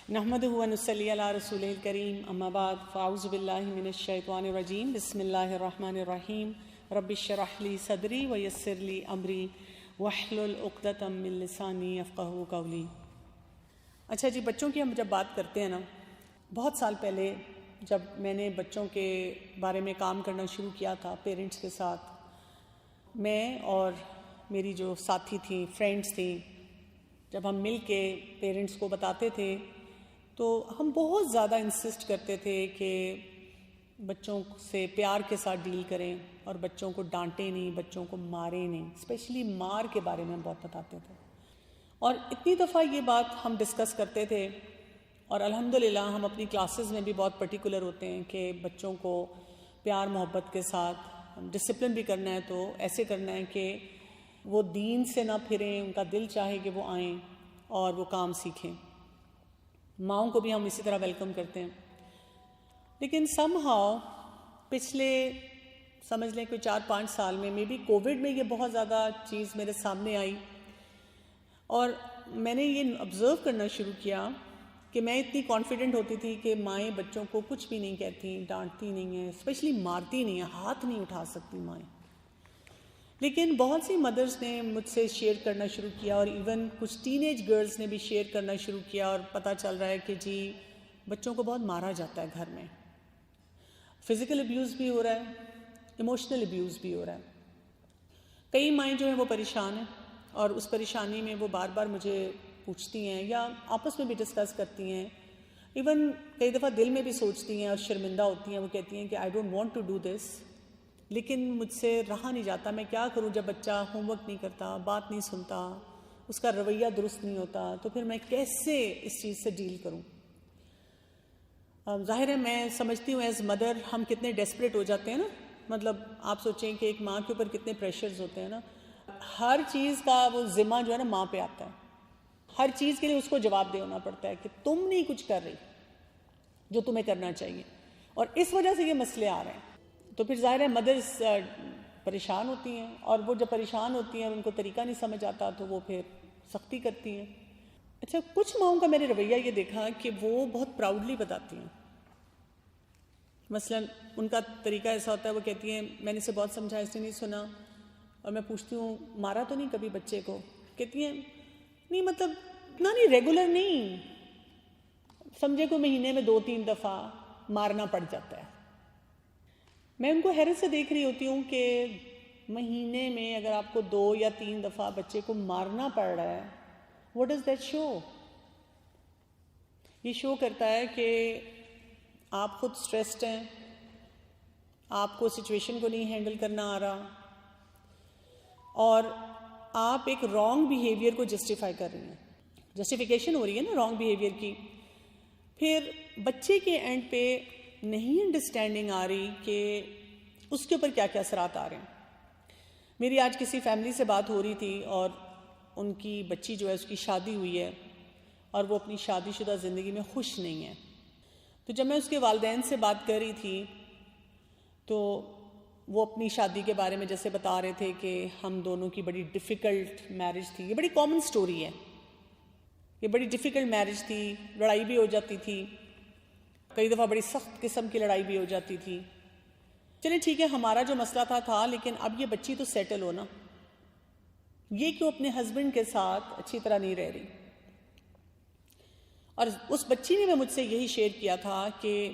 نحمدہ و نصلی علی رسولہ الکریم، اما بعد، فاعوذ باللہ من الشیطان الرجیم، بسم اللہ الرحمن الرحیم، رب اشرح لی صدری ویسر لی امری واحلل عقدۃ من لسانی یفقہوا قولی۔ اچھا جی، بچوں کی ہم جب بات کرتے ہیں نا، بہت سال پہلے جب میں نے بچوں کے بارے میں کام کرنا شروع کیا تھا پیرنٹس کے ساتھ، میں اور میری جو ساتھی تھیں، فرینڈس تھیں، جب ہم مل کے پیرنٹس کو بتاتے تھے تو ہم بہت زیادہ انسسٹ کرتے تھے کہ بچوں سے پیار کے ساتھ ڈیل کریں اور بچوں کو ڈانٹیں نہیں، بچوں کو ماریں نہیں، اسپیشلی مار کے بارے میں ہم بہت بتاتے تھے۔ اور اتنی دفعہ یہ بات ہم ڈسکس کرتے تھے، اور الحمدللہ ہم اپنی کلاسز میں بھی بہت پرٹیکولر ہوتے ہیں کہ بچوں کو پیار محبت کے ساتھ ڈسپلن بھی کرنا ہے تو ایسے کرنا ہے کہ وہ دین سے نہ پھریں، ان کا دل چاہے کہ وہ آئیں اور وہ کام سیکھیں۔ ماؤں کو بھی ہم اسی طرح ویلکم کرتے ہیں، لیکن سم ہاؤ پچھلے سمجھ لیں کوئی 4-5 سال میں، مے بی کووڈ میں یہ بہت زیادہ چیز میرے سامنے آئی، اور میں نے یہ آبزرو کرنا شروع کیا کہ میں اتنی کانفیڈنٹ ہوتی تھی کہ مائیں بچوں کو کچھ بھی نہیں کہتی، ڈانٹتی نہیں ہیں، اسپیشلی مارتی نہیں ہیں، ہاتھ نہیں اٹھا سکتی مائیں۔ لیکن بہت سی مدرز نے مجھ سے شیئر کرنا شروع کیا، اور ایون کچھ ٹین ایج گرلز نے بھی شیئر کرنا شروع کیا، اور پتہ چل رہا ہے کہ جی بچوں کو بہت مارا جاتا ہے گھر میں، فزیکل ابیوز بھی ہو رہا ہے، ایموشنل ابیوز بھی ہو رہا ہے۔ کئی مائیں جو ہیں وہ پریشان ہیں، اور اس پریشانی میں وہ بار بار مجھے پوچھتی ہیں یا آپس میں بھی ڈسکس کرتی ہیں، ایون کئی دفعہ دل میں بھی سوچتی ہیں اور شرمندہ ہوتی ہیں، وہ کہتی ہیں کہ I don't want to do this, لیکن مجھ سے رہا نہیں جاتا، میں کیا کروں جب بچہ ہوم ورک نہیں کرتا، بات نہیں سنتا، اس کا رویہ درست نہیں ہوتا، تو پھر میں کیسے اس چیز سے ڈیل کروں۔ ظاہر ہے میں سمجھتی ہوں ایز مدر ہم کتنے ڈیسپریٹ ہو جاتے ہیں نا، مطلب آپ سوچیں کہ ایک ماں کے اوپر کتنے پریشرز ہوتے ہیں نا، ہر چیز کا وہ ذمہ جو ہے نا ماں پہ آتا ہے، ہر چیز کے لیے اس کو جواب دینا پڑتا ہے کہ تم نہیں کچھ کر رہی جو تمہیں کرنا چاہیے، اور اس وجہ سے یہ مسئلے آ رہے ہیں۔ تو پھر ظاہر ہے مدرس پریشان ہوتی ہیں، اور وہ جب پریشان ہوتی ہیں اور ان کو طریقہ نہیں سمجھ آتا تو وہ پھر سختی کرتی ہیں۔ اچھا، کچھ ماؤں کا میں نے رویہ یہ دیکھا کہ وہ بہت پراؤڈلی بتاتی ہیں، مثلا ان کا طریقہ ایسا ہوتا ہے، وہ کہتی ہیں میں نے اسے بہت سمجھایا، اس نے نہیں سنا، اور میں پوچھتی ہوں مارا تو نہیں کبھی بچے کو؟ کہتی ہیں نہیں، مطلب اتنا نہیں، ریگولر نہیں، سمجھے کو مہینے میں 2-3 دفعہ مارنا پڑ جاتا ہے۔ میں ان کو حیرت سے دیکھ رہی ہوتی ہوں کہ مہینے میں اگر آپ کو 2 یا 3 دفعہ بچے کو مارنا پڑ رہا ہے، واٹ ڈز دیٹ شو؟ یہ شو کرتا ہے کہ آپ خود سٹریسڈ ہیں، آپ کو سچویشن کو نہیں ہینڈل کرنا آ رہا، اور آپ ایک رانگ بیہیویئر کو جسٹیفائی کر رہی ہیں، جسٹیفیکیشن ہو رہی ہے نا رانگ بیہیویئر کی۔ پھر بچے کے اینڈ پہ نہیں انڈرسٹینڈنگ آ رہی کہ اس کے اوپر کیا کیا اثرات آ رہے ہیں۔ میری آج کسی فیملی سے بات ہو رہی تھی، اور ان کی بچی جو ہے اس کی شادی ہوئی ہے، اور وہ اپنی شادی شدہ زندگی میں خوش نہیں ہے۔ تو جب میں اس کے والدین سے بات کر رہی تھی تو وہ اپنی شادی کے بارے میں جیسے بتا رہے تھے کہ ہم دونوں کی بڑی ڈیفیکلٹ میرج تھی، یہ بڑی کامن سٹوری ہے، یہ بڑی ڈیفیکلٹ میرج تھی، لڑائی بھی ہو جاتی تھی، کئی دفعہ بڑی سخت قسم کی لڑائی بھی ہو جاتی تھی۔ چلیں ٹھیک ہے، ہمارا جو مسئلہ تھا، لیکن اب یہ بچی تو سیٹل ہو نا، یہ کیوں اپنے ہسبینڈ کے ساتھ اچھی طرح نہیں رہ رہی؟ اور اس بچی نے مجھ سے یہی شیئر کیا تھا کہ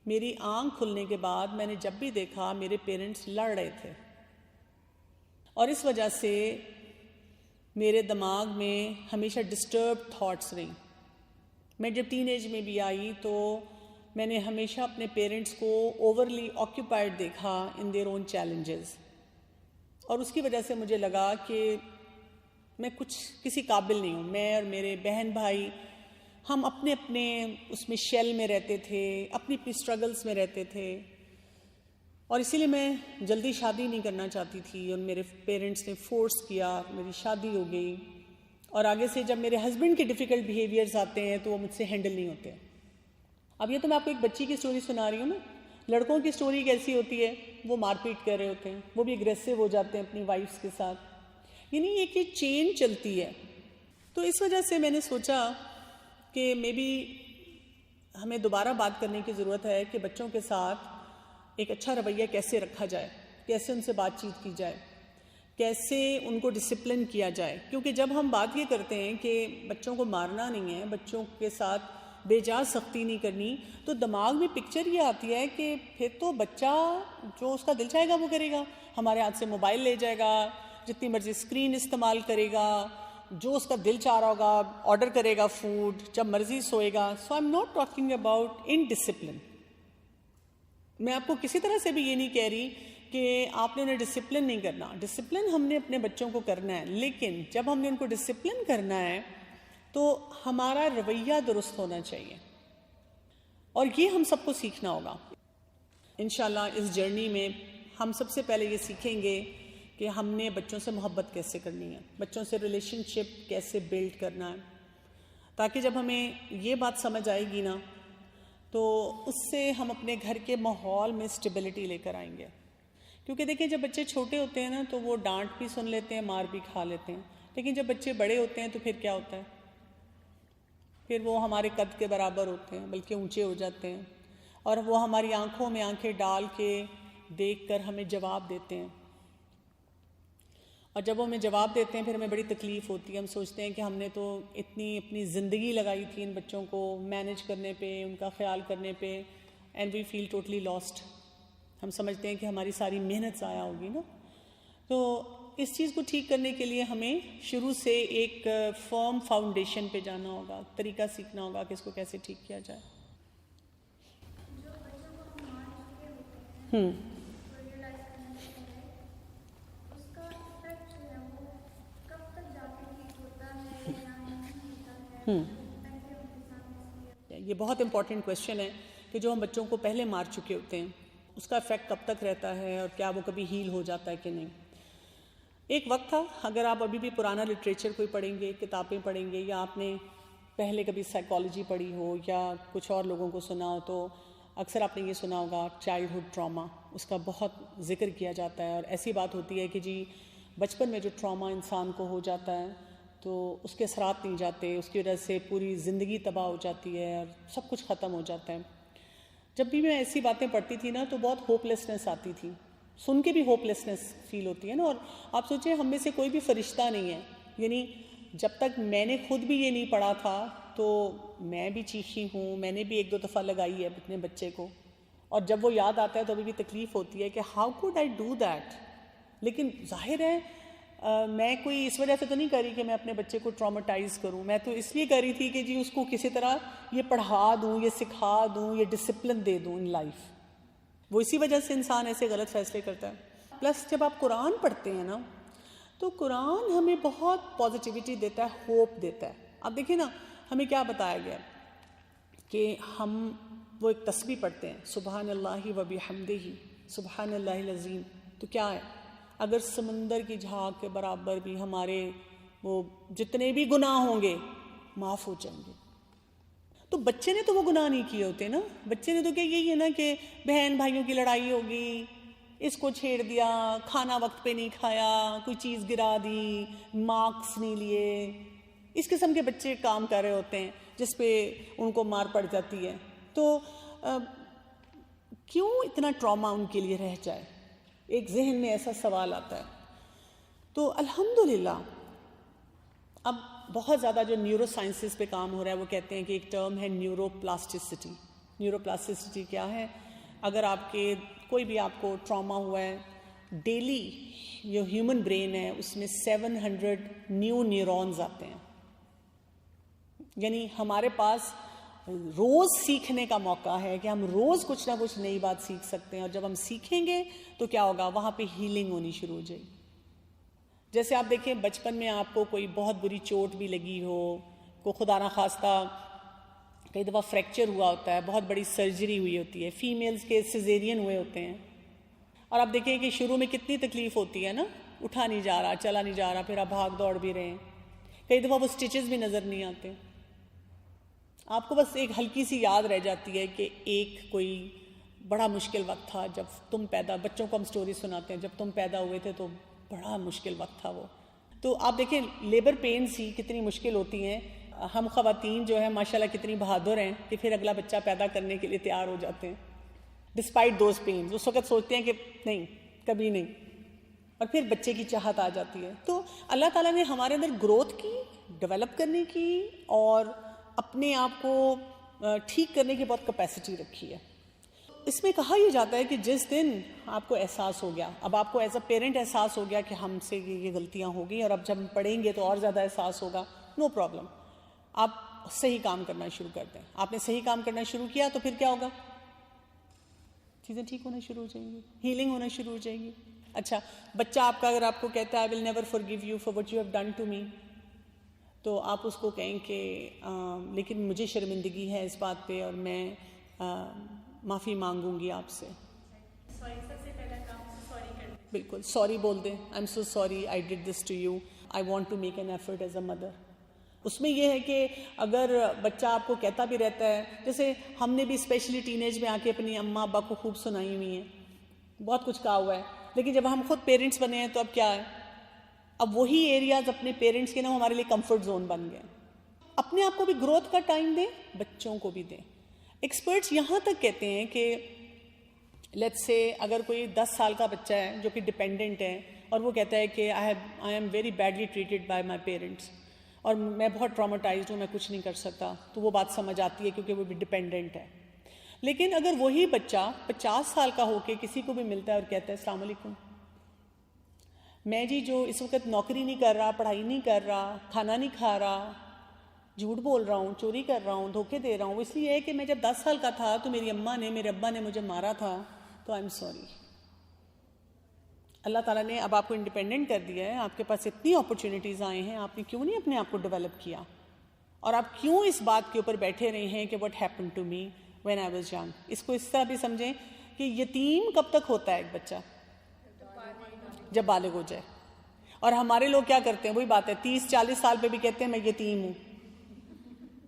میری آنکھ کھلنے کے بعد میں نے جب بھی دیکھا میرے پیرنٹس لڑ رہے تھے، اور اس وجہ سے میرے دماغ میں ہمیشہ ڈسٹرب تھاٹس رہیں۔ میں جب ٹین ایج میں بھی آئی تو میں نے ہمیشہ اپنے پیرنٹس کو اوورلی آکیوپائڈ دیکھا ان دیئر اون چیلنجز، اور اس کی وجہ سے مجھے لگا کہ میں کچھ کسی قابل نہیں ہوں۔ میں اور میرے بہن بھائی ہم اپنے اپنے اس میں شیل میں رہتے تھے، اپنی اپنی سٹرگلز میں رہتے تھے، اور اسی لیے میں جلدی شادی نہیں کرنا چاہتی تھی، اور میرے پیرنٹس نے فورس کیا، میری شادی ہو گئی، اور آگے سے جب میرے ہسبینڈ کے ڈیفیکلٹ بیہیویئرز آتے ہیں تو وہ مجھ سے ہینڈل نہیں ہوتے۔ اب یہ تو میں آپ کو ایک بچی کی سٹوری سنا رہی ہوں نا، لڑکوں کی سٹوری کیسی ہوتی ہے، وہ مار پیٹ کر رہے ہوتے ہیں، وہ بھی اگریسو ہو جاتے ہیں اپنی وائفز کے ساتھ، یعنی ایک یہ چین چلتی ہے۔ تو اس وجہ سے میں نے سوچا کہ مے بی ہمیں دوبارہ بات کرنے کی ضرورت ہے کہ بچوں کے ساتھ ایک اچھا رویہ کیسے رکھا جائے، کیسے ان سے بات چیت کی جائے، کیسے ان کو ڈسپلن کیا جائے. کیونکہ جب ہم بات یہ کرتے ہیں کہ بچوں کو مارنا نہیں ہے، بچوں کے ساتھ بے جا سختی نہیں کرنی، تو دماغ میں پکچر یہ آتی ہے کہ پھر تو بچہ جو اس کا دل چاہے گا وہ کرے گا، ہمارے ہاتھ سے موبائل لے جائے گا، جتنی مرضی اسکرین استعمال کرے گا، جو اس کا دل چاہ رہا ہوگا آرڈر کرے گا فوڈ، جب مرضی سوئے گا. So I am not talking about indiscipline. میں آپ کو کسی طرح سے بھی یہ نہیں کہہ رہی کہ آپ نے انہیں ڈسپلن نہیں کرنا. ڈسپلن ہم نے اپنے بچوں کو کرنا ہے، لیکن جب ہم نے ان کو ڈسپلن کرنا ہے تو ہمارا رویہ درست ہونا چاہیے، اور یہ ہم سب کو سیکھنا ہوگا. انشاءاللہ اس جرنی میں ہم سب سے پہلے یہ سیکھیں گے کہ ہم نے بچوں سے محبت کیسے کرنی ہے، بچوں سے ریلیشن شپ کیسے بلڈ کرنا ہے، تاکہ جب ہمیں یہ بات سمجھ آئے گی نا تو اس سے ہم اپنے گھر کے ماحول میں اسٹیبلٹی لے کر آئیں گے. کیونکہ دیکھیں جب بچے چھوٹے ہوتے ہیں نا تو وہ ڈانٹ بھی سن لیتے ہیں، مار بھی کھا لیتے ہیں، لیکن جب بچے بڑے ہوتے ہیں تو پھر کیا ہوتا ہے، پھر وہ ہمارے قد کے برابر ہوتے ہیں، بلکہ اونچے ہو جاتے ہیں، اور وہ ہماری آنکھوں میں آنکھیں ڈال کے دیکھ کر ہمیں جواب دیتے ہیں. اور جب وہ ہمیں جواب دیتے ہیں پھر ہمیں بڑی تکلیف ہوتی ہے. ہم سوچتے ہیں کہ ہم نے تو اتنی اپنی زندگی لگائی تھی ان بچوں کو مینج کرنے پہ، ان کا خیال کرنے پہ، and we feel totally lost. ہم سمجھتے ہیں کہ ہماری ساری محنت ضائع ہوگی نا. تو اس چیز کو ٹھیک کرنے کے لیے ہمیں شروع سے ایک فرم فاؤنڈیشن پہ جانا ہوگا، طریقہ سیکھنا ہوگا کہ اس کو کیسے ٹھیک کیا جائے. یہ بہت امپورٹنٹ کویشچن ہے کہ جو ہم بچوں کو پہلے مار چکے ہوتے ہیں اس کا افیکٹ کب تک رہتا ہے اور کیا وہ کبھی ہیل ہو جاتا ہے کہ نہیں. ایک وقت تھا، اگر آپ ابھی بھی پرانا لٹریچر کوئی پڑھیں گے، کتابیں پڑھیں گے، یا آپ نے پہلے کبھی سائیکالوجی پڑھی ہو یا کچھ اور لوگوں کو سنا ہو، تو اکثر آپ نے یہ سنا ہوگا چائلڈہڈ ٹراما، اس کا بہت ذکر کیا جاتا ہے. اور ایسی بات ہوتی ہے کہ جی بچپن میں جو ٹراما انسان کو ہو جاتا ہے تو اس کے اثرات نہیں جاتے، اس کی وجہ سے پوری زندگی تباہ ہو جاتی ہے اور سب کچھ ختم ہو جاتا ہے. جب بھی میں ایسی باتیں پڑھتی تھی نا تو بہت ہوپ لیسنس آتی تھی، سن کے بھی ہوپ لیسنس فیل ہوتی ہے نا. اور آپ سوچیں ہم میں سے کوئی بھی فرشتہ نہیں ہے، یعنی جب تک میں نے خود بھی یہ نہیں پڑھا تھا تو میں بھی چیخی ہوں، میں نے بھی ایک دو دفعہ لگائی ہے اپنے بچے کو، اور جب وہ یاد آتا ہے تو ابھی بھی تکلیف ہوتی ہے کہ how could I do that. لیکن ظاہر ہے میں کوئی اس وجہ سے تو نہیں کر رہی کہ میں اپنے بچے کو ٹراماٹائز کروں، میں تو اس لیے کر رہی تھی کہ جی اس کو کسی طرح یہ پڑھا دوں، یہ سکھا دوں، یہ ڈسپلن دے دوں ان لائف. وہ اسی وجہ سے انسان ایسے غلط فیصلے کرتا ہے. پلس جب آپ قرآن پڑھتے ہیں نا تو قرآن ہمیں بہت پازیٹیوٹی دیتا ہے، ہوپ دیتا ہے. اب دیکھیں نا ہمیں کیا بتایا گیا کہ ہم وہ ایک تسبیح پڑھتے ہیں سبحان اللہ و بحمدہ سبحان اللہ العظیم. تو کیا ہے، اگر سمندر کی جھاگ کے برابر بھی ہمارے وہ جتنے بھی گناہ ہوں گے معاف ہو جائیں گے. تو بچے نے تو وہ گناہ نہیں کیے ہوتے نا، بچے نے تو کیا یہی ہے نا کہ بہن بھائیوں کی لڑائی ہوگی، اس کو چھیڑ دیا، کھانا وقت پہ نہیں کھایا، کوئی چیز گرا دی، مارکس نہیں لیے، اس قسم کے بچے کام کر رہے ہوتے ہیں جس پہ ان کو مار پڑ جاتی ہے. تو کیوں اتنا ٹراما ان کے لیے رہ جائے، ایک ذہن میں ایسا سوال آتا ہے. تو الحمدللہ اب بہت زیادہ جو نیورو سائنسز پہ کام ہو رہا ہے وہ کہتے ہیں کہ ایک ٹرم ہے نیورو پلاسٹسٹی. نیورو پلاسٹسٹی کیا ہے، اگر آپ کے کوئی بھی آپ کو ٹراما ہوا ہے، ڈیلی جو ہیومن برین ہے اس میں 700 نیو نیورونز آتے ہیں، یعنی ہمارے پاس روز سیکھنے کا موقع ہے کہ ہم روز کچھ نہ کچھ نئی بات سیکھ سکتے ہیں. اور جب ہم سیکھیں گے تو کیا ہوگا، وہاں پہ ہیلنگ ہونی شروع ہو جائے گی. جیسے آپ دیکھیں بچپن میں آپ کو کوئی بہت بری چوٹ بھی لگی ہو، کوئی خدا نخواستہ کئی دفعہ فریکچر ہوا ہوتا ہے، بہت بڑی سرجری ہوئی ہوتی ہے، فیمیلز کے سیزیرین ہوئے ہوتے ہیں، اور آپ دیکھیں کہ شروع میں کتنی تکلیف ہوتی ہے نا، اٹھا نہیں جا رہا، چلا نہیں جا رہا، پھر آپ بھاگ دوڑ بھی رہے ہیں، کئی دفعہ وہ سٹیچز بھی نظر نہیں آتے. آپ کو بس ایک ہلکی سی یاد رہ جاتی ہے کہ ایک کوئی بڑا مشکل وقت تھا جب تم پیدا، بچوں کو ہم سٹوری سناتے ہیں جب تم پیدا ہوئے تھے تو بڑا مشکل وقت تھا وہ. تو آپ دیکھیں لیبر پینز ہی کتنی مشکل ہوتی ہیں. ہم خواتین جو ہیں ماشاءاللہ کتنی بہادر ہیں کہ پھر اگلا بچہ پیدا کرنے کے لیے تیار ہو جاتے ہیں ڈسپائٹ دوز پینز. اس وقت سوچتے ہیں کہ نہیں کبھی نہیں, اور پھر بچے کی چاہت آ جاتی ہے. تو اللہ تعالیٰ نے ہمارے اندر گروتھ کی, ڈیولپ کرنے کی اور اپنے آپ کو ٹھیک کرنے کی بہت کیپیسٹی رکھی ہے. اس میں کہا یہ جاتا ہے کہ جس دن آپ کو احساس ہو گیا, اب آپ کو ایز اے پیرنٹ احساس ہو گیا کہ ہم سے یہ غلطیاں ہو گئی اور اب جب ہم پڑھیں گے تو اور زیادہ احساس ہوگا, نو پرابلم, آپ صحیح کام کرنا شروع کر دیں. آپ نے صحیح کام کرنا شروع کیا تو پھر کیا ہوگا, چیزیں ٹھیک ہونا شروع ہو جائیں گی, ہیلنگ ہونا شروع ہو جائے گی. اچھا بچہ آپ کا اگر آپ کو کہتا ہے I will never forgive you for what you have done to me, تو آپ اس کو کہیں کہ لیکن مجھے شرمندگی ہے اس بات پہ اور میں معافی مانگوں گی آپ سے. بالکل سوری بول دیں, I am so sorry I did this to you, I want to make an effort as a mother. اس میں یہ ہے کہ اگر بچہ آپ کو کہتا بھی رہتا ہے, جیسے ہم نے بھی اسپیشلی ٹین ایج میں آ کے اپنی اماں ابا کو خوب سنائی ہوئی ہیں, بہت کچھ کہا ہوا ہے, لیکن جب ہم خود پیرنٹس بنے ہیں تو اب کیا ہے, اب وہی ایریاز اپنے پیرنٹس کے نا ہمارے لیے کمفرٹ زون بن گئے. اپنے آپ کو بھی گروتھ کا ٹائم دیں, بچوں کو بھی دیں. ایکسپرٹس یہاں تک کہتے ہیں کہ لیٹس سے اگر کوئی 10 سال کا بچہ ہے جو کہ ڈپینڈنٹ ہے اور وہ کہتا ہے کہ I am very badly treated by my parents اور میں بہت ٹراماٹائزڈ ہوں, میں کچھ نہیں کر سکتا, تو وہ بات سمجھ آتی ہے کیونکہ وہ بھی ڈپینڈنٹ ہے. لیکن اگر وہی بچہ 50 سال کا ہو کے کسی کو بھی ملتا ہے اور کہتا ہے السلام علیکم, میں جی جو اس وقت نوکری نہیں کر رہا, پڑھائی نہیں کر رہا, کھانا نہیں کھا رہا, جھوٹ بول رہا ہوں, چوری کر رہا ہوں, دھوکے دے رہا ہوں, اس لیے ہے کہ میں جب 10 سال کا تھا تو میری اماں نے میرے ابا نے مجھے مارا تھا, تو آئی ایم سوری. اللہ تعالیٰ نے اب آپ کو انڈیپینڈنٹ کر دیا ہے, آپ کے پاس اتنی اپرچونیٹیز آئے ہیں, آپ نے کیوں نہیں اپنے آپ کو ڈیولپ کیا, اور آپ کیوں اس بات کے اوپر بیٹھے رہے ہیں کہ what happen to me when I was young. اس کو اس طرح بھی سمجھیں کہ یتیم کب تک ہوتا ہے ایک بچہ, جب بالغ ہو جائے. اور ہمارے لوگ کیا کرتے ہیں, وہی بات ہے, 30-40 سال پہ بھی کہتے ہیں میں یتیم ہوں,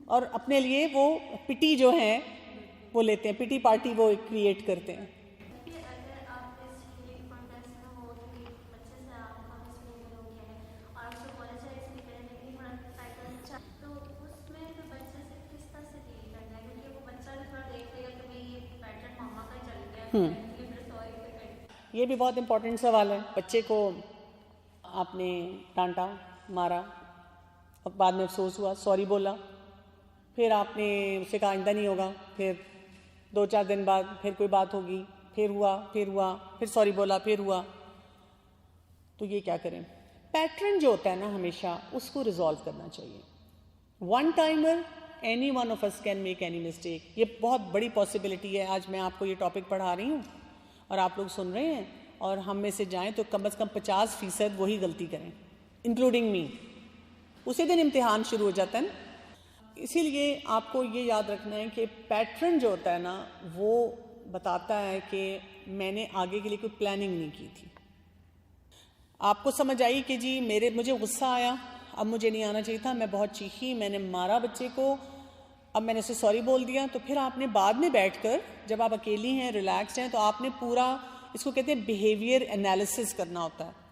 اور اپنے لیے وہ پٹی جو ہیں وہ لیتے ہیں, پٹی پارٹی وہ کریٹ کرتے ہیں. یہ بھی بہت امپورٹنٹ سوال ہے. بچے کو آپ نے ڈانٹا, مارا, اور بعد میں افسوس ہوا, سوری بولا, پھر آپ نے اسے کہا آئندہ نہیں ہوگا, پھر 2-4 دن بعد پھر کوئی بات ہوگی, پھر ہوا, پھر سوری بولا, پھر ہوا, تو یہ کیا کریں. پیٹرن جو ہوتا ہے نا ہمیشہ اس کو ریزالو کرنا چاہیے. One timer, any one of us can make any mistake. یہ بہت بڑی پاسبلٹی ہے. آج میں آپ کو یہ ٹاپک پڑھا رہی ہوں اور آپ لوگ سن رہے ہیں, اور ہم میں سے جائیں تو کم از کم 50% وہی غلطی کریں, انکلوڈنگ می. اسی دن امتحان شروع ہو جاتا ہے نا. اسی لیے آپ کو یہ یاد رکھنا ہے کہ پیٹرن جو ہوتا ہے نا وہ بتاتا ہے کہ میں نے آگے کے لیے کوئی پلاننگ نہیں کی تھی. آپ کو سمجھ آئی کہ جی مجھے غصہ آیا, اب مجھے نہیں آنا چاہیے تھا, میں بہت چیخی, میں نے مارا بچے کو, اب میں نے اسے سوری بول دیا. تو پھر آپ نے بعد میں بیٹھ کر جب آپ اکیلی ہیں, ریلیکسڈ ہیں, تو آپ نے پورا اس کو کہتے ہیں بیہیویئر انالیسس کرنا ہوتا ہے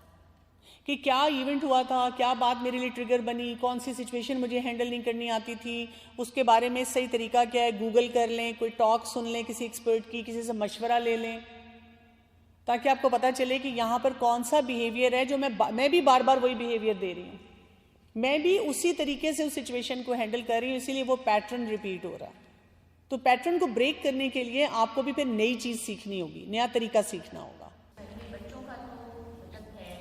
کہ کیا ایونٹ ہوا تھا, کیا بات میرے لیے ٹریگر بنی, کون سی سچویشن مجھے ہینڈل نہیں کرنی آتی تھی, اس کے بارے میں صحیح طریقہ کیا ہے, گوگل کر لیں, کوئی ٹاک سن لیں کسی ایکسپرٹ کی, کسی سے مشورہ لے لیں, تاکہ آپ کو پتہ چلے کہ یہاں پر کون سا بیہیویئر ہے جو میں بھی بار بار وہی بیہیویئر دے رہی ہوں, میں بھی اسی طریقے سے اس سچویشن کو ہینڈل کر رہی ہوں, اسی لیے وہ پیٹرن ریپیٹ ہو رہا ہے. تو پیٹرن کو بریک کرنے کے لیے آپ کو بھی پھر نئی چیز سیکھنی ہوگی, نیا طریقہ سیکھنا ہوگا. بچوں کا تو مطلب ہے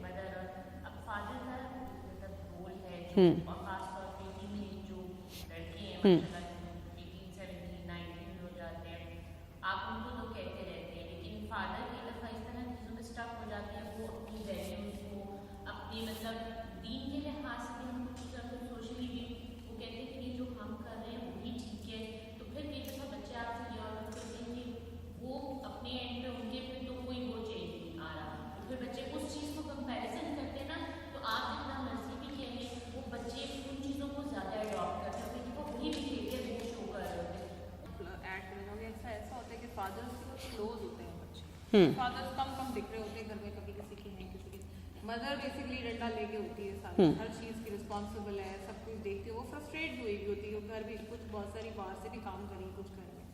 مدر, اب فادر کا مطلب رول ہے جو, اور خاص طور پہ ٹین جو لڑکے ہیں ماشاءاللہ 18-17-19 ہو جاتے ہیں, آپ ان کو تو کہتے رہتے ہیں, لیکن فادر کی دفعہ اس طرح چیزوں میں اسٹک ہو جاتے ہیں, وہ اپنی ویلیوز کو, اپنی مطلب دین کے لحاظ سے ہم کچھ اگر سوشلی بھی وہ کہتے ہیں کہ جو ہم کر رہے ہیں وہی ٹھیک ہے, تو پھر کئی دفعہ بچے آپ سے یہ اور کرتے ہیں کہ وہ اپنے اینڈ پہ ان کے پھر تو کوئی وہ چینج نہیں آ رہا, تو پھر بچے اس چیز کو کمپیریزن کرتے ہیں نا, تو آپ جتنا مرضی بھی کہیں وہ بچے ان چیزوں کو زیادہ اڈاپٹ کرتے ہیں کیونکہ وہ وہی بیہیویئر وہ شو کر رہے ہوتے ہیں. ایڈ کرنا ہوگا, ایسا ہوتا ہے کہ فادرس کے کلوز ہوتے ہیں بچے, فادرس کم دکھ رہے ہوتے ہیں گھر میں, کبھی کسی کی ہیں کسی کی, مدر بیسکلی ڈنڈا لے کے ہوتی ہے ساتھ، ہر چیز کی رسپانسبل ہے، سب کچھ دیکھتی ہے، وہ فرسٹریٹ ہوئی بھی ہوتی ہے، گھر بھی کچھ بہت ساری باہر سے بھی کام کری کچھ گھر میں.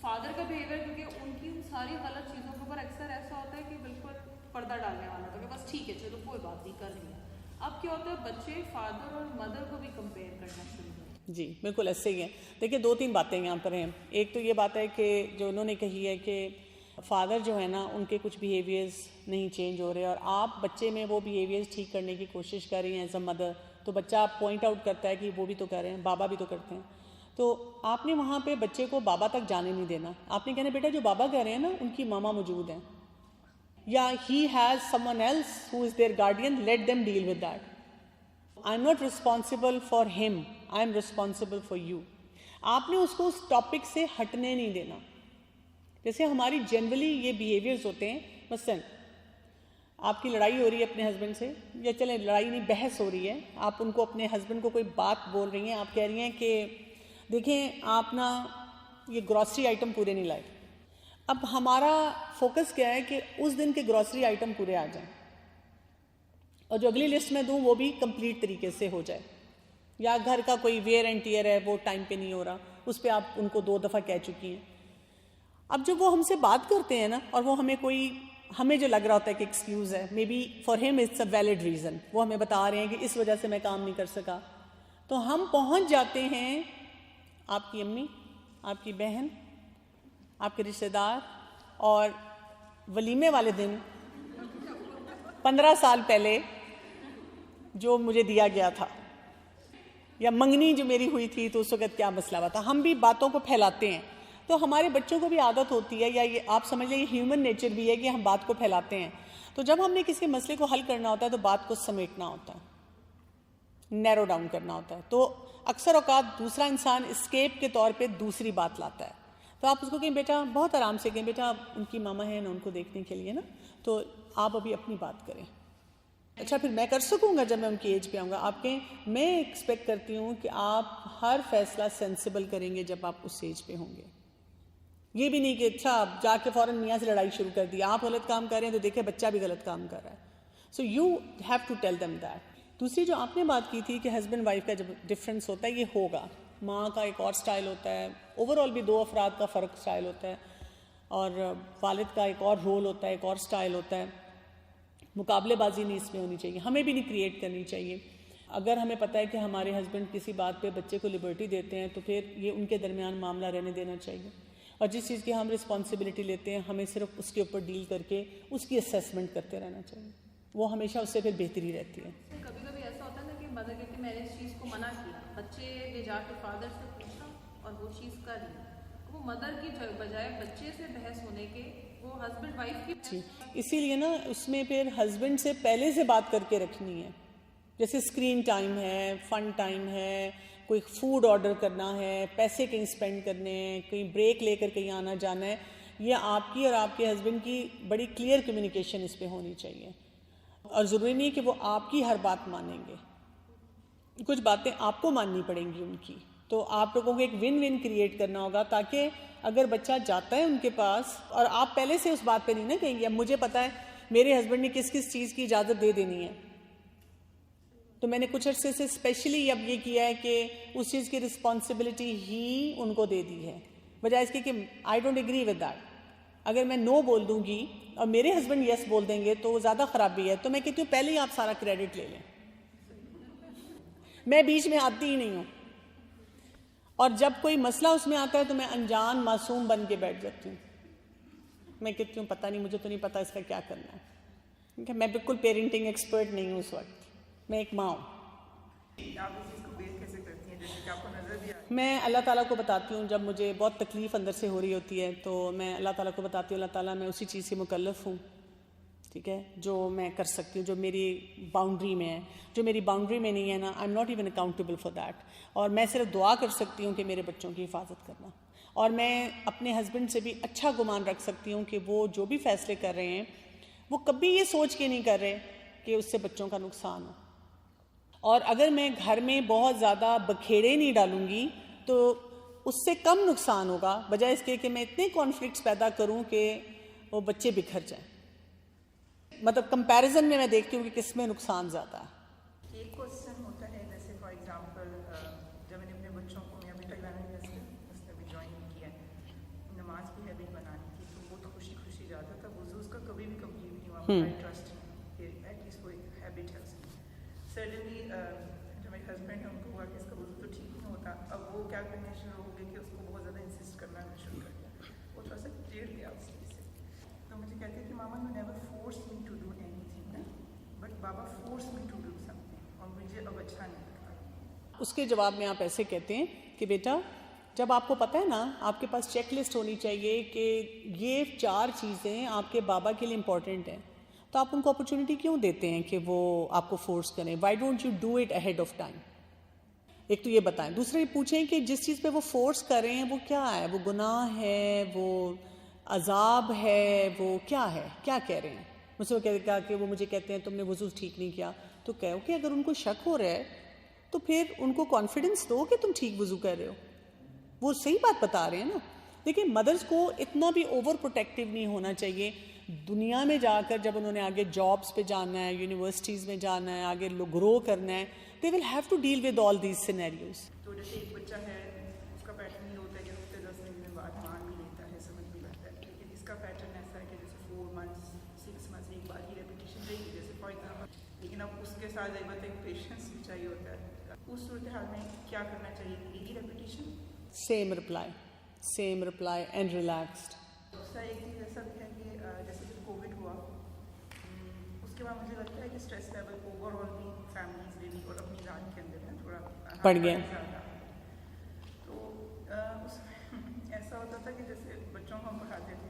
فادر کا بیہیویئر کیونکہ ان کی ان ساری غلط چیزوں کے اوپر اکثر ایسا ہوتا ہے کہ بالکل پردہ ڈالنے والا ہوتا ہے کہ بس ٹھیک ہے چلو کوئی بات نہیں کر لیا. اب کیا ہوتا ہے بچے فادر اور مدر کو بھی کمپیئر کرنا شروع کرتے. جی بالکل ایسے ہی ہے. دیکھیے 2-3 باتیں یہاں پر ہیں. ایک تو یہ بات ہے کہ جو انہوں نے کہی ہے کہ فادر جو ہے نا ان کے کچھ بیہیویئرز نہیں چینج ہو رہے اور آپ بچے میں وہ بیہیویئرز ٹھیک کرنے کی کوشش کر رہی ہیں ایز اے مدر, تو بچہ پوائنٹ آؤٹ کرتا ہے کہ وہ بھی تو کر رہے ہیں, بابا بھی تو کرتے ہیں. تو آپ نے وہاں پہ بچے کو بابا تک جانے نہیں دینا. آپ نے کہنا بیٹا جو بابا کہہ رہے ہیں نا ان کی ماما موجود ہیں, یا he has someone else who is their guardian, let them deal with that. I am not responsible for him, I am responsible for you. آپ نے اس کو اس ٹاپک سے ہٹنے نہیں دینا. جیسے ہماری جنرلی یہ بیہیویئرز ہوتے ہیں, مثلاً آپ کی لڑائی ہو رہی ہے اپنے ہسبینڈ سے, یا چلیں لڑائی نہیں بحث ہو رہی ہے, آپ ان کو اپنے ہسبینڈ کو کوئی بات بول رہی ہیں, آپ کہہ رہی ہیں کہ دیکھیں آپ نا یہ گروسری آئٹم پورے نہیں لائے. اب ہمارا فوکس کیا ہے کہ اس دن کے گروسری آئٹم پورے آ جائیں اور جو اگلی لسٹ میں دوں وہ بھی کمپلیٹ طریقے سے ہو جائے. یا گھر کا کوئی ویئر اینڈ ٹیئر ہے وہ ٹائم پہ نہیں ہو رہا, اس پہ آپ ان کو 2 دفعہ کہہ چکی ہیں. اب جب وہ ہم سے بات کرتے ہیں نا اور وہ ہمیں جو لگ رہا ہوتا ہے کہ ایکسکیوز ہے, مے بی فار ہم اٹس اے ویلڈ ریزن, وہ ہمیں بتا رہے ہیں کہ اس وجہ سے میں کام نہیں کر سکا, تو ہم پہنچ جاتے ہیں آپ کی امی, آپ کی بہن, آپ کے رشتہ دار, اور ولیمے والے دن 15 سال پہلے جو مجھے دیا گیا تھا, یا منگنی جو میری ہوئی تھی تو اس وقت کیا مسئلہ ہوا تھا. ہم بھی باتوں کو پھیلاتے ہیں, تو ہمارے بچوں کو بھی عادت ہوتی ہے, یا یہ آپ سمجھ لیں یہ ہیومن نیچر بھی ہے کہ ہم بات کو پھیلاتے ہیں. تو جب ہم نے کسی مسئلے کو حل کرنا ہوتا ہے تو بات کو سمیٹنا ہوتا ہے, نیرو ڈاؤن کرنا ہوتا ہے. تو اکثر اوقات دوسرا انسان اسکیپ کے طور پہ دوسری بات لاتا ہے. تو آپ اس کو کہیں بیٹا, بہت آرام سے کہیں بیٹا ان کی ماما ہے نا ان کو دیکھنے کے لیے نا, تو آپ ابھی اپنی بات کریں. اچھا پھر میں کر سکوں گا جب میں ان کی ایج پہ آؤں گا. آپ کہیں میں ایکسپیکٹ کرتی ہوں کہ آپ ہر فیصلہ سینسیبل کریں گے جب آپ اس ایج پہ ہوں گے. یہ بھی نہیں کہ اچھا جا کے فوراً میاں سے لڑائی شروع کر دی, آپ غلط کام کر رہے ہیں تو دیکھیں بچہ بھی غلط کام کر رہا ہے. So you have to tell them that. دوسری جو آپ نے بات کی تھی کہ ہسبینڈ وائف کا جب ڈفرینس ہوتا ہے, یہ ہوگا. ماں کا ایک اور سٹائل ہوتا ہے, اوور آل بھی 2 افراد کا فرق سٹائل ہوتا ہے, اور والد کا ایک اور رول ہوتا ہے, ایک اور سٹائل ہوتا ہے. مقابلے بازی نہیں اس میں ہونی چاہیے, ہمیں بھی نہیں کریٹ کرنی چاہیے. اگر ہمیں پتہ ہے کہ ہمارے ہسبینڈ کسی بات پہ بچے کو لبرٹی دیتے ہیں تو پھر یہ ان کے درمیان معاملہ رہنے دینا چاہیے, اور جس چیز کی ہم رسپانسبلٹی لیتے ہیں ہمیں صرف اس کے اوپر ڈیل کر کے اس کی اسیسمنٹ کرتے رہنا چاہیے. وہ ہمیشہ اس سے پھر بہتری رہتی ہے. کبھی کبھی ایسا ہوتا ہے نا کہ مدر کہتی ہے میں نے اس چیز کو منع کیا, بچے نے جا کے فادر سے پوچھا اور وہ چیز کر لی. وہ مدر کی بجائے بچے سے بحث ہونے کے وہ ہسبینڈ وائف کی. جی اسی لیے نا اس میں پھر ہسبینڈ سے پہلے سے بات کر کے رکھنی ہے. جیسے اسکرین ٹائم ہے, فن ٹائم ہے, کوئی فوڈ آرڈر کرنا ہے, پیسے کہیں اسپینڈ کرنے ہیں, کہیں بریک لے کر کہیں آنا جانا ہے, یہ آپ کی اور آپ کے ہسبینڈ کی بڑی کلیئر کمیونیکیشن اس پہ ہونی چاہیے. اور ضروری نہیں کہ وہ آپ کی ہر بات مانیں گے, کچھ باتیں آپ کو ماننی پڑیں گی ان کی. تو آپ لوگوں کو ایک ون ون کریٹ کرنا ہوگا, تاکہ اگر بچہ جاتا ہے ان کے پاس اور آپ پہلے سے اس بات پہ نہیں نا کہیں گے اب مجھے پتا ہے میرے ہسبینڈ نے کس کس چیز کی اجازت دے دینی ہے, تو میں نے کچھ عرصے سے اسپیشلی اب یہ کیا ہے کہ اس چیز کی رسپانسبلٹی ہی ان کو دے دی ہے, بجائے اس کے کہ I don't agree with that. اگر میں نو بول دوں گی اور میرے ہسبینڈ یس بول دیں گے تو زیادہ خرابی ہے. تو میں کہتی ہوں پہلے ہی آپ سارا کریڈٹ لے لیں, میں بیچ میں آتی ہی نہیں ہوں. اور جب کوئی مسئلہ اس میں آتا ہے تو میں انجان معصوم بن کے بیٹھ جاتی ہوں. میں کہتی ہوں پتہ نہیں, مجھے تو نہیں پتہ اس کا کیا کرنا ہے, کیونکہ میں بالکل پیرنٹنگ ایکسپرٹ نہیں ہوں اس وقت, میں ایک ماں ہوں. آپ اس چیز کو بیئر کیسے کرتی ہیں جیسے کہ آپ کو نظر بھی آ رہی ہے؟ میں اللہ تعالیٰ کو بتاتی ہوں جب مجھے بہت تکلیف اندر سے ہو رہی ہوتی ہے تو میں اللہ تعالیٰ کو بتاتی ہوں اللہ تعالیٰ میں اسی چیز کی مکلف ہوں, ٹھیک ہے, جو میں کر سکتی ہوں, جو میری باؤنڈری میں ہے. جو میری باؤنڈری میں نہیں ہے نا, آئی am not even accountable for that. اور میں صرف دعا کر سکتی ہوں کہ میرے بچوں کی حفاظت کرنا, اور میں اپنے ہسبینڈ سے بھی اچھا گمان رکھ سکتی ہوں کہ وہ جو بھی فیصلے کر رہے ہیں وہ کبھی یہ سوچ کے نہیں کر رہے کہ اس سے بچوں کا نقصان ہو. اور اگر میں گھر میں بہت زیادہ بکھیڑے نہیں ڈالوں گی تو اس سے کم نقصان ہوگا, بجائے اس کے کہ میں اتنے کانفلکٹس پیدا کروں کہ وہ بچے بکھر جائیں. مطلب کمپیریزن میں دیکھتی ہوں کہ کس میں نقصان زیادہ ہے. ایک کوشچن ہوتا ہے جیسے فار ایگزامپل جب میں نے اپنے بچوں کو میں ابھی تک میں بھی جوائن کیا ہے, نماز کی ہیبٹ بنانی تھی تو وہ تو خوشی خوشی جاتا تھا, وضو اس کا کبھی بھی کمپلیٹ نہیں ہوا. آئی ٹرسٹ کہ ایٹ لیسٹ وہ ایک ہیبٹ ہے اس کی. سڈنلی جو میرے ہسبینڈ ہیں ان کو ہوا کہ اس کا وضو تو ٹھیک نہیں ہوتا, اب وہ کیا کرنے شروع ہو گئے کہ اس کو بہت زیادہ انسسٹ کرنا شروع کر دیا. وہ تھوڑا سا چڑ گیا اس چیز سے, تو مجھے کہتے ہیں کہ mama you never force me to do anything but baba force me to do something, اور مجھے اب اچھا نہیں لگتا. اس کے جواب میں آپ ایسے کہتے ہیں کہ بیٹا جب آپ کو پتہ ہے نا, آپ کے پاس چیک لسٹ ہونی چاہیے کہ یہ 4 چیزیں آپ کے بابا کے لیے امپورٹنٹ ہیں, تو آپ ان کو اپرچونٹی کیوں دیتے ہیں کہ وہ آپ کو فورس کریں؟ Why don't you do it ahead of time? ایک تو یہ بتائیں. دوسرے یہ پوچھیں کہ جس چیز پہ وہ فورس کر رہے ہیں وہ کیا ہے, وہ گناہ ہے, وہ عذاب ہے, وہ کیا ہے, کیا کہہ رہے ہیں؟ مجھ سے وہ کہا کہ وہ مجھے کہتے ہیں تم نے وضو ٹھیک نہیں کیا, تو کہو کہ اگر ان کو شک ہو رہا ہے تو پھر ان کو کانفیڈنس دو کہ تم ٹھیک وضو کر رہے ہو, وہ صحیح بات بتا رہے ہیں نا. دیکھیں مدرس کو اتنا بھی اوور پروٹیکٹیو نہیں ہونا چاہیے. دنیا میں جا کر جب انہوں نے آگے جابس پہ جانا ہے, یونیورسٹیز میں جانا ہے, آگے گرو کرنا ہے, they will have to deal with all these scenarios. تو جیسے ایک بچہ ہے اس کا پیٹرن یہ ہوتا ہے کہ ہفتے 10 دن میں بعد مان بھی لیتا ہے, سمجھ بھی لگتا ہے, لیکن اس کا پیٹرن ایسا ہے کہ جیسے 4 months 6 months ایک بار کی ریپیٹیشن رہی ہے جیسے فار ایگزامپل, لیکن اب اس کے ساتھ ایک پیشنس بھی چاہیے ہوتا ہے. اس صورتحال میں کیا کرنا چاہیے, ایک ہی repetition, same reply and relaxed. دوسرا ایک چیز ایسا بھی ہے کہ جیسے کہ کووڈ ہوا اس کے بعد مجھے لگتا ہے کہ اسٹریس لیول اوور آل بھی فیملیز میں بھی اور اپنی ذات کے اندر تھوڑا بڑھ گیا. تو اس ایسا ہوتا تھا کہ جیسے بچوں کو ہم پڑھاتے تھے,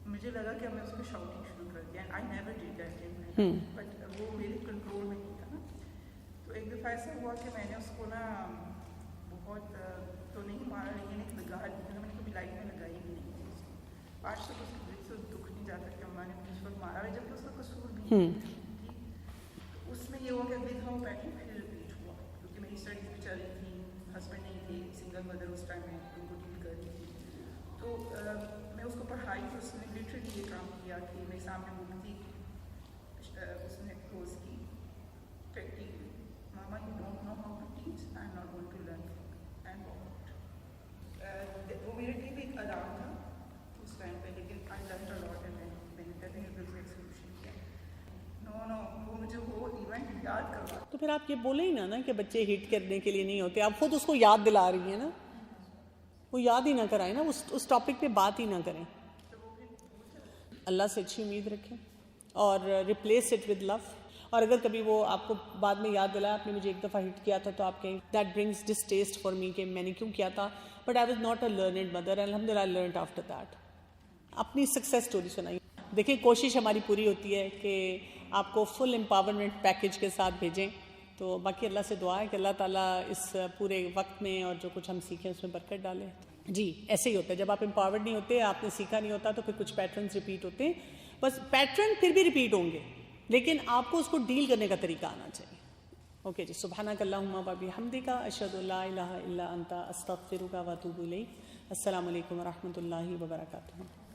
مجھے لگا کہ ہم نے اس کو شاؤٹنگ شروع کر دیا. I never did that, but وہ میرے کنٹرول میں نہیں تھا نا. تو ایک دفعہ ایسا ہوا کہ میں نے اس کو نا بہت تو نہیں مارا, لیکن ایک لگا دی, میں نے کبھی لائف میں لگائی بھی نہیں تھی اس کو. آج تک اس کے دل سے دکھ نہیں جاتا کہ اماں نے مجھے اس وقت مارا ہے جب کہ اس کا قصور بھی نہیں تھی. اس میں یہ ہوا کہ اگلی دفعہ وہ پیٹرن پھر ریپیٹ ہوا, کیونکہ میری اسٹڈیز بھی چل رہی تھی, ہسبینڈ نہیں تھے, سنگل مدر اس ٹائم میں ان کو ڈیل کر رہی تھی. تو میں اس کو پڑھائی تو اس نے لٹرلی یہ کام کیا کہ میرے سامنے بک تھی, اس نے کلوز کی, ٹیکٹی mama you don't know how to teach, I am not going to learn and وہ میرے لیے بھی ایک الارم تھا اس ٹائم پہ, لیکن I learn a lot and میں نے کہتے ہیں ایک سولوشن کیا. نو وہ مجھے وہ ایونٹ یاد کروا. تو پھر آپ یہ بولیں ہی نا کہ بچے ہٹ کرنے کے لیے نہیں ہوتے, آپ خود اس کو یاد دلا رہی ہیں نا, وہ یاد ہی نہ کرائیں نا, اس ٹاپک پہ بات ہی نہ کریں. اللہ سے اچھی امید رکھیں اور ریپلیس اٹ ود لو. اور اگر کبھی وہ آپ کو بعد میں یاد دلایا آپ نے مجھے ایک دفعہ ہٹ کیا تھا, تو آپ کہیں دیٹ برنگس ڈسٹیسٹ فار می کہ میں نے کیوں کیا تھا, but I was not a learned mother, الحمد للہ آئی لرنڈ آفٹر دیٹ. اپنی سکسیس اسٹوری سنائیے. دیکھیں کوشش ہماری پوری ہوتی ہے کہ آپ کو فل امپاورمنٹ پیکیج کے ساتھ بھیجیں. تو باقی اللہ سے دعا ہے کہ اللہ تعالیٰ اس پورے وقت میں اور جو کچھ ہم سیکھیں اس میں برکت ڈالے. جی ایسے ہی ہوتا ہے, جب آپ امپاورڈ نہیں ہوتے, آپ نے سیکھا نہیں ہوتا, تو پھر کچھ پیٹرنز ریپیٹ ہوتے ہیں. بس پیٹرن پھر بھی ریپیٹ ہوں گے, لیکن آپ کو اس کو ڈیل کرنے کا طریقہ آنا چاہیے. اوکے جی, سبحانک اللہم و بحمدک, اشہد ان لا الہ الا انت, استغفرک و اتوب الیک. السلام علیکم و رحمۃ اللہ وبرکاتہ.